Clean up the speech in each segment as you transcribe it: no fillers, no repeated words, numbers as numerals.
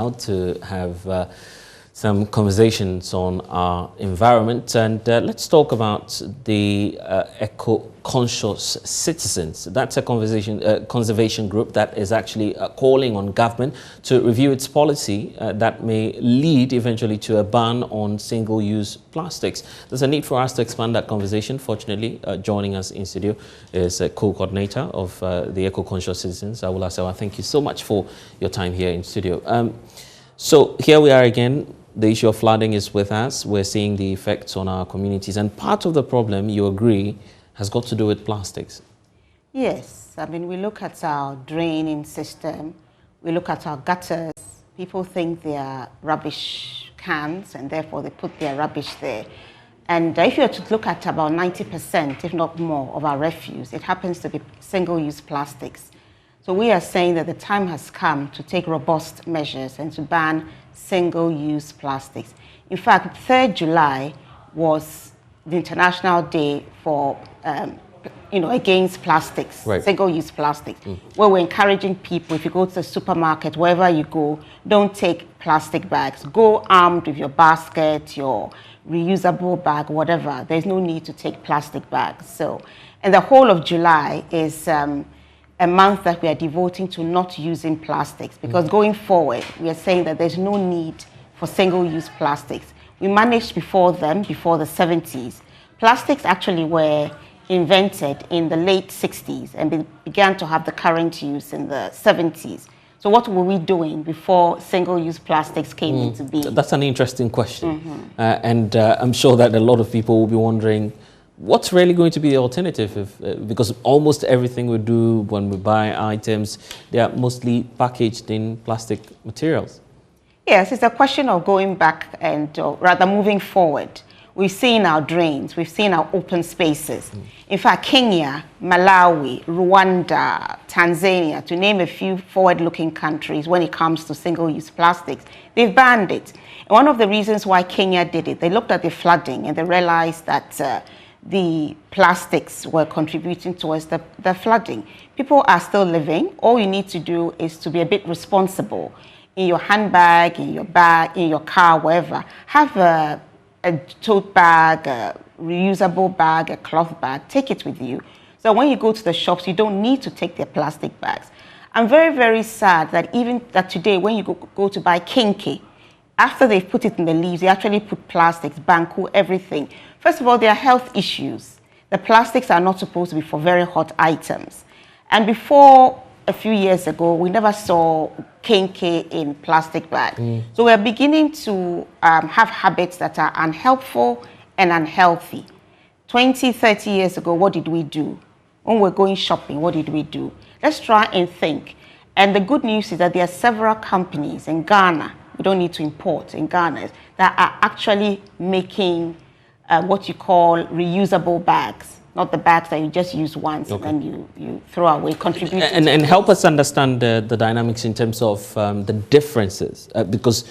now to have some conversations on our environment, and let's talk about the eco-conscious citizens. That's a conservation group that is actually calling on government to review its policy that may lead eventually to a ban on single-use plastics. There's a need for us to expand that conversation. Fortunately, joining us in studio is a co-coordinator of the eco-conscious citizens, Awula Sewa. Thank you so much for your time here in studio. So here we are again. The issue of flooding is with us. We're seeing the effects on our communities. And part of the problem, you agree, has got to do with plastics. Yes. I mean, we look at our draining system. We look at our gutters. People think they are rubbish cans, and therefore they put their rubbish there. And if you were to look at about 90%, if not more, of our refuse, it happens to be single-use plastics. So we are saying that the time has come to take robust measures and to ban single-use plastics. In fact, 3rd July was the International Day for, against plastics, right. Single-use plastics, where we're encouraging people, if you go to the supermarket, wherever you go, don't take plastic bags. Go armed with your basket, your reusable bag, whatever. There's no need to take plastic bags. So, and the whole of July is a month that we are devoting to not using plastics, because going forward, we are saying that there's no need for single-use plastics. We managed before the 70s. Plastics actually were invented in the late 60s and began to have the current use in the 70s. So what were we doing before single-use plastics came into being? That's an interesting question. And I'm sure that a lot of people will be wondering, what's really going to be the alternative? Because almost everything we do when we buy items, they are mostly packaged in plastic materials. Yes, it's a question of going back and rather moving forward. We've seen our drains, we've seen our open spaces. In fact, Kenya, Malawi, Rwanda, Tanzania, to name a few forward-looking countries when it comes to single-use plastics, they've banned it. And one of the reasons why Kenya did it, they looked at the flooding and they realized that the plastics were contributing towards the flooding. People are still living. All you need to do is to be a bit responsible. In your handbag, in your bag, in your car, wherever, have a tote bag, a reusable bag, a cloth bag, take it with you. So when you go to the shops, you don't need to take their plastic bags. I'm very, very sad that even that today, when you go to buy kinky, after they've put it in the leaves, they actually put plastics, banku, everything. First of all, there are health issues. The plastics are not supposed to be for very hot items. And before a few years ago, we never saw kinky in plastic bags. So we're beginning to have habits that are unhelpful and unhealthy. 20, 30 years ago, what did we do? When we're going shopping, what did we do? Let's try and think. And the good news is that there are several companies in Ghana, we don't need to import in Ghana, that are actually making what you call reusable bags, not the bags that you just use once and then you throw away, contribute. And help us understand the dynamics in terms of the differences, because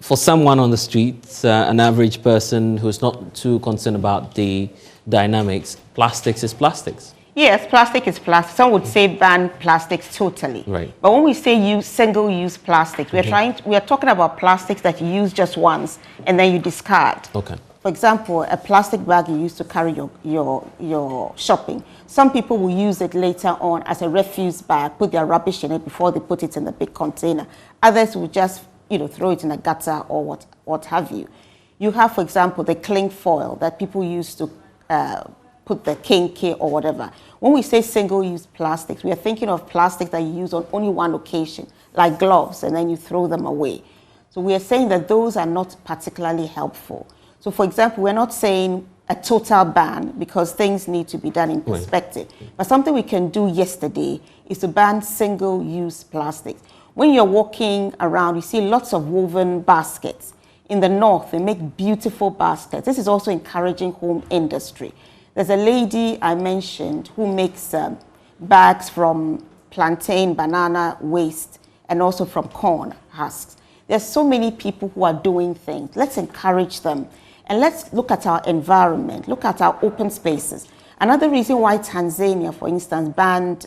for someone on the streets, an average person who's not too concerned about the dynamics, plastics is plastics. Yes, plastic is plastic. Some would say ban plastics totally. Right. But when we say use single-use plastics, we are talking about plastics that you use just once and then you discard. Okay. For example, a plastic bag you use to carry your shopping. Some people will use it later on as a refuse bag, put their rubbish in it before they put it in the big container. Others will just throw it in a gutter or what have you. You have, for example, the cling foil that people use to put the kinky or whatever. When we say single-use plastics, we are thinking of plastics that you use on only one occasion, like gloves, and then you throw them away. So we are saying that those are not particularly helpful. So for example, we're not saying a total ban because things need to be done in perspective. But something we can do yesterday is to ban single-use plastics. When you're walking around, you see lots of woven baskets. In the north, they make beautiful baskets. This is also encouraging home industry. There's a lady I mentioned who makes bags from plantain, banana waste, and also from corn husks. There's so many people who are doing things. Let's encourage them. And let's look at our environment, look at our open spaces. Another reason why Tanzania, for instance, banned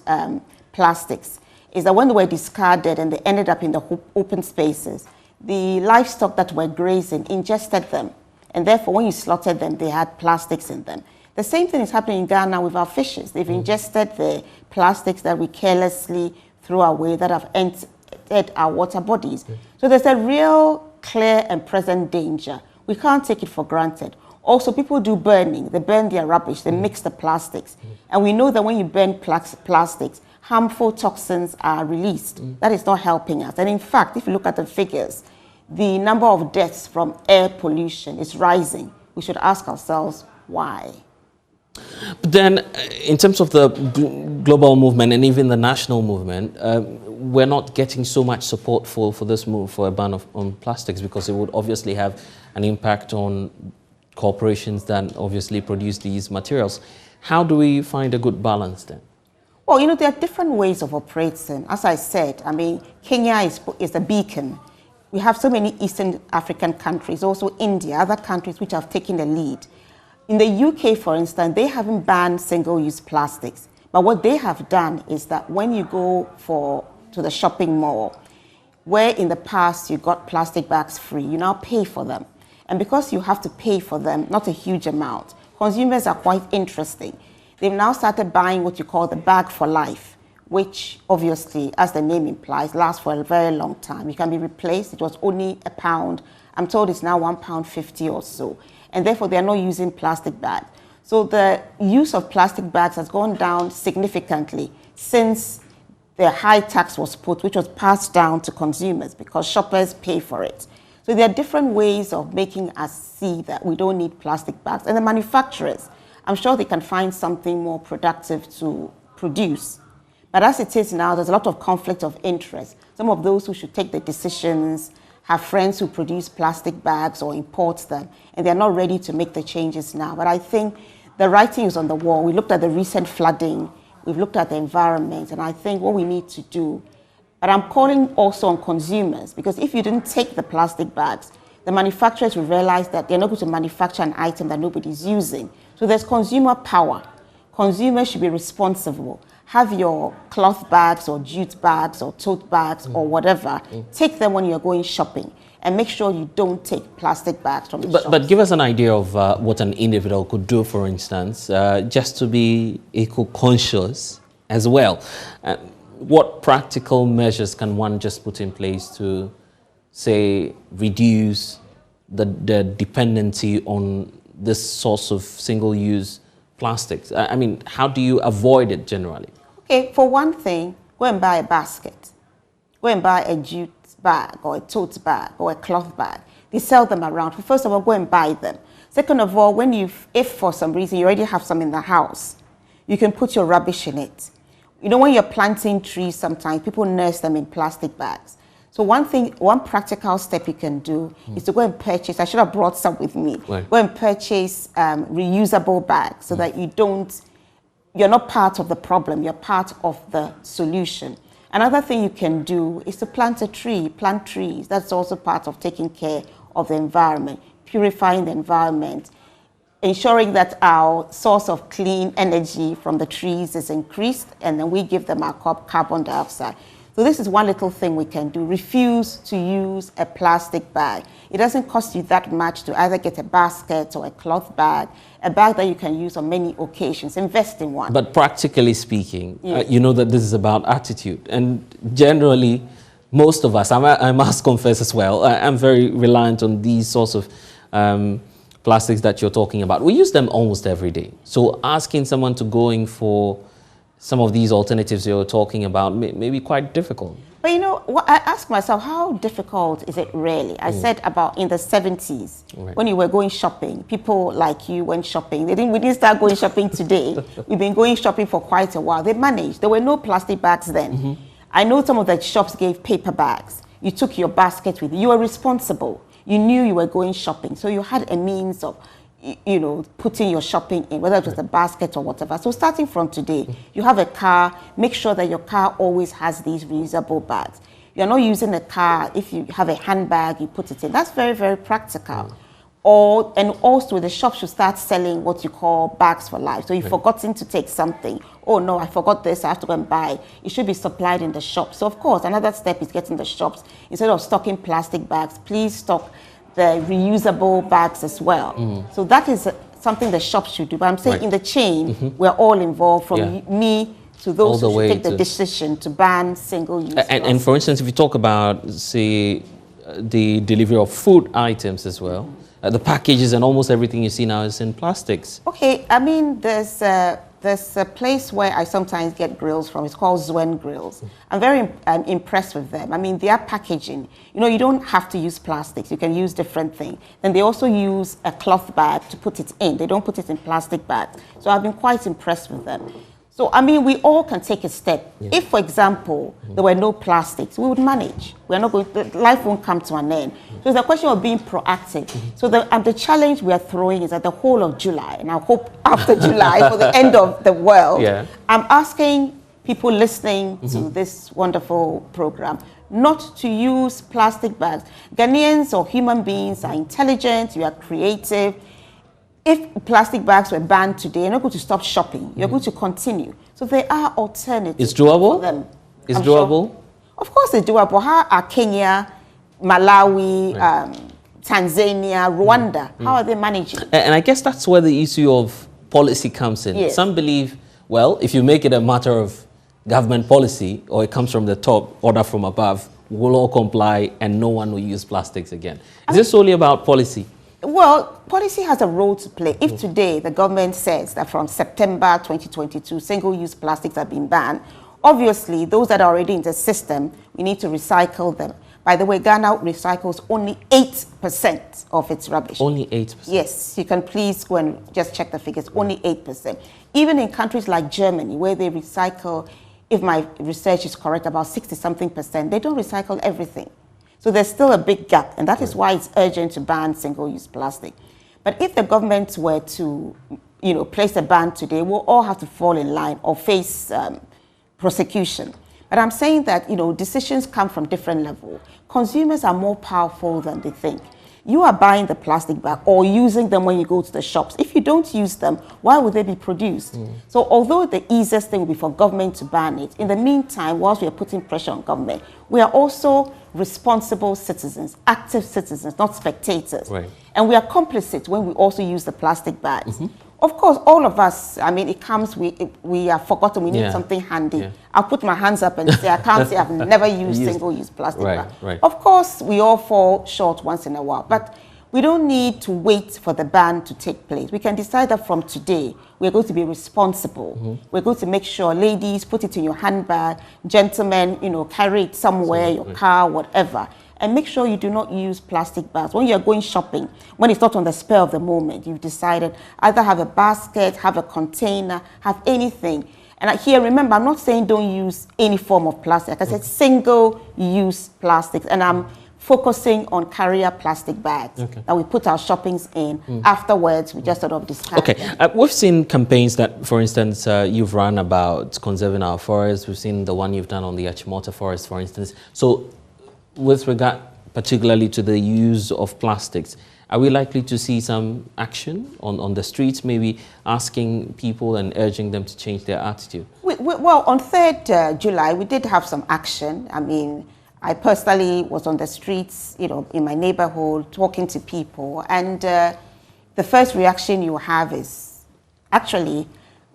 plastics is that when they were discarded and they ended up in the open spaces, the livestock that were grazing ingested them. And therefore, when you slaughtered them, they had plastics in them. The same thing is happening in Ghana with our fishes. They've ingested the plastics that we carelessly threw away that have entered our water bodies. So there's a real clear and present danger. We can't take it for granted. Also, people do burning. They burn their rubbish. They mix the plastics. And we know that when you burn plastics, harmful toxins are released. That is not helping us. And in fact, if you look at the figures, the number of deaths from air pollution is rising. We should ask ourselves why. But then, in terms of the global movement and even the national movement, we're not getting so much support for this move for a ban on plastics, because it would obviously have an impact on corporations that obviously produce these materials. How do we find a good balance then? Well, you know, there are different ways of operating. As I said, I mean, Kenya is a beacon. We have so many Eastern African countries, also India, other countries which have taken the lead. In the UK, for instance, they haven't banned single-use plastics. But what they have done is that when you go to the shopping mall, where in the past you got plastic bags free, you now pay for them. And because you have to pay for them, not a huge amount, consumers are quite interesting. They've now started buying what you call the bag for life, which obviously, as the name implies, lasts for a very long time. You can be replaced. It was only £1. I'm told it's now £1.50 or so. And therefore, they are not using plastic bags. So the use of plastic bags has gone down significantly since the high tax was put, which was passed down to consumers because shoppers pay for it. So there are different ways of making us see that we don't need plastic bags. And the manufacturers, I'm sure they can find something more productive to produce. But as it is now, there's a lot of conflict of interest. Some of those who should take the decisions have friends who produce plastic bags or import them, and they're not ready to make the changes now. But I think the writing is on the wall. We looked at the recent flooding, we've looked at the environment, and I think what we need to do, but I'm calling also on consumers, because if you didn't take the plastic bags, the manufacturers will realize that they're not going to manufacture an item that nobody's using. So there's consumer power. Consumers should be responsible. Have your cloth bags or jute bags or tote bags or whatever. Take them when you're going shopping and make sure you don't take plastic bags from the shops. But give us an idea of what an individual could do, for instance, just to be eco-conscious as well. What practical measures can one just put in place to, say, reduce the dependency on this source of single-use plastics? I mean, how do you avoid it generally? Okay, for one thing, go and buy a basket. Go and buy a jute bag or a tote bag or a cloth bag. They sell them around. First of all, go and buy them. Second of all, if for some reason you already have some in the house, you can put your rubbish in it. You know, when you're planting trees, sometimes people nurse them in plastic bags. So one practical step you can do is to go and purchase, I should have brought some with me, right. Go and purchase reusable bags so that you're not part of the problem, you're part of the solution. Another thing you can do is to plant trees. That's also part of taking care of the environment, purifying the environment, ensuring that our source of clean energy from the trees is increased, and then we give them our carbon dioxide. So this is one little thing we can do. Refuse to use a plastic bag. It doesn't cost you that much to either get a basket or a cloth bag, a bag that you can use on many occasions. Invest in one. But practically speaking, you know that this is about attitude. And generally, most of us, I must confess as well, I'm very reliant on these sorts of plastics that you're talking about. We use them almost every day. So asking someone to go in for some of these alternatives you're talking about may be quite difficult. But you know, I ask myself, how difficult is it really? I said about in the 70s, right, when you were going shopping, people like you went shopping. We didn't start going shopping today. We've been going shopping for quite a while. They managed. There were no plastic bags then. I know some of the shops gave paper bags. You took your basket with you. You were responsible. You knew you were going shopping. So you had a means of, you know, putting your shopping in, whether it was a basket or whatever. So starting from today, you have a car, make sure that your car always has these reusable bags. You're not using a car, if you have a handbag, you put it in. That's very, very practical. And also the shop should start selling what you call bags for life. So you've forgotten to take something. Oh no, I forgot this, I have to go and buy. It should be supplied in the shop. So of course, another step is getting the shops, instead of stocking plastic bags, please stock the reusable bags as well. So that is something the shops should do. But I'm saying in the chain, we're all involved, from me to those who should take the decision to ban single-use plastic. And for instance, if you talk about, say, the delivery of food items as well, the packages and almost everything you see now is in plastics. Okay, I mean, there's a place where I sometimes get grills from. It's called Zwen Grills. I'm very impressed with them. I mean, their packaging, you know, you don't have to use plastics. You can use different things. Then they also use a cloth bag to put it in. They don't put it in plastic bags. So I've been quite impressed with them. So, I mean, we all can take a step. If, for example, there were no plastics, we would manage. We're not going, life won't come to an end. So it's a question of being proactive. So the challenge we are throwing is at the whole of July, and I hope after July, for the end of the world, I'm asking people listening to this wonderful program not to use plastic bags. Ghanaians or human beings are intelligent, we are creative. If plastic bags were banned today, you're not going to stop shopping. You're going to continue. So there are alternatives. It's doable? For them. It's doable? Sure. Of course it's doable. How are Kenya, Malawi, Tanzania, Rwanda, how are they managing? And I guess that's where the issue of policy comes in. Yes. Some believe, well, if you make it a matter of government policy, or it comes from the top, order from above, we'll all comply and no one will use plastics again. Is this solely about policy? Well, policy has a role to play. If today the government says that from September 2022, single-use plastics have been banned, obviously those that are already in the system, we need to recycle them. By the way, Ghana recycles only 8% of its rubbish. Only 8%? Yes, you can please go and just check the figures, only 8%. Even in countries like Germany, where they recycle, if my research is correct, about 60-something%, they don't recycle everything. So there's still a big gap, and that is why it's urgent to ban single-use plastic. But if the government were to, you know, place a ban today, we'll all have to fall in line or face prosecution. But I'm saying that, you know, decisions come from different levels. Consumers are more powerful than they think. You are buying the plastic bag or using them when you go to the shops. If you don't use them, why would they be produced? So although the easiest thing would be for government to ban it, in the meantime, whilst we are putting pressure on government, we are also responsible citizens, active citizens, not spectators. Right. And we are complicit when we also use the plastic bags. Of course, all of us, I mean, it comes, we are forgotten, we need something handy. I'll put my hands up and say, I can't say I've never used single-use plastic bag. Of course, we all fall short once in a while, but we don't need to wait for the ban to take place. We can decide that from today, we're going to be responsible. We're going to make sure, ladies, put it in your handbag, gentlemen, you know, carry it somewhere, your car, whatever. And make sure you do not use plastic bags. When you're going shopping, when it's not on the spur of the moment, you've decided either have a basket, have a container, have anything. And here, remember, I'm not saying don't use any form of plastic. I said single-use plastics. And I'm focusing on carrier plastic bags that we put our shoppings in. Afterwards, we just sort of discard them. We've seen campaigns that, for instance, you've run about conserving our forests. We've seen the one you've done on the Achimota forest, for instance. So with regard particularly to the use of plastics, are we likely to see some action on the streets, maybe asking people and urging them to change their attitude? Well, on 3rd July, we did have some action. I mean, I personally was on the streets, you know, in my neighborhood, talking to people. And the first reaction you have is actually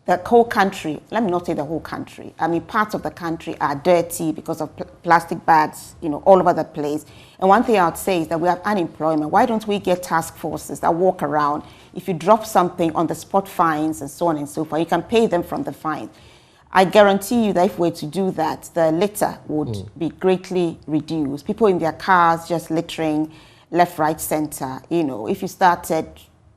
the whole country, let me not say the whole country, I mean, parts of the country are dirty because of plastic bags, you know, all over the place. And one thing I would say is that we have unemployment. Why don't we get task forces that walk around? If you drop something, on the spot fines and so on and so forth, you can pay them from the fine. I guarantee you that if we were to do that, the litter would be greatly reduced. People in their cars just littering left, right, center. You know, if you started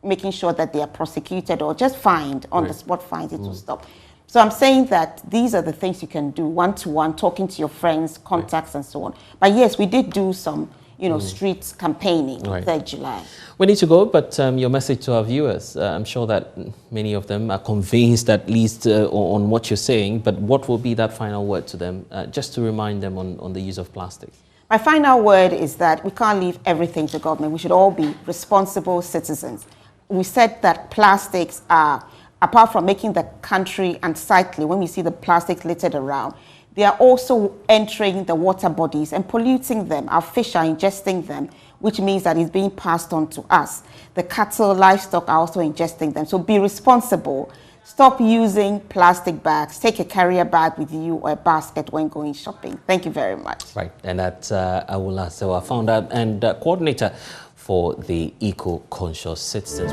making sure that they are prosecuted or just fined on the spot fines, it will stop. So I'm saying that these are the things you can do one-to-one, talking to your friends, contacts, and so on. But yes, we did do some, you know, street campaigning on 3rd July. We need to go, but your message to our viewers, I'm sure that many of them are convinced at least on what you're saying, but what will be that final word to them, just to remind them on the use of plastics? My final word is that we can't leave everything to government. We should all be responsible citizens. We said that plastics are, apart from making the country unsightly, when we see the plastics littered around, they are also entering the water bodies and polluting them. Our fish are ingesting them, which means that it's being passed on to us. The cattle, livestock are also ingesting them. So be responsible. Stop using plastic bags. Take a carrier bag with you or a basket when going shopping. Thank you very much. Right, and that's Awula, so our founder and coordinator for the Eco-Conscious Citizens.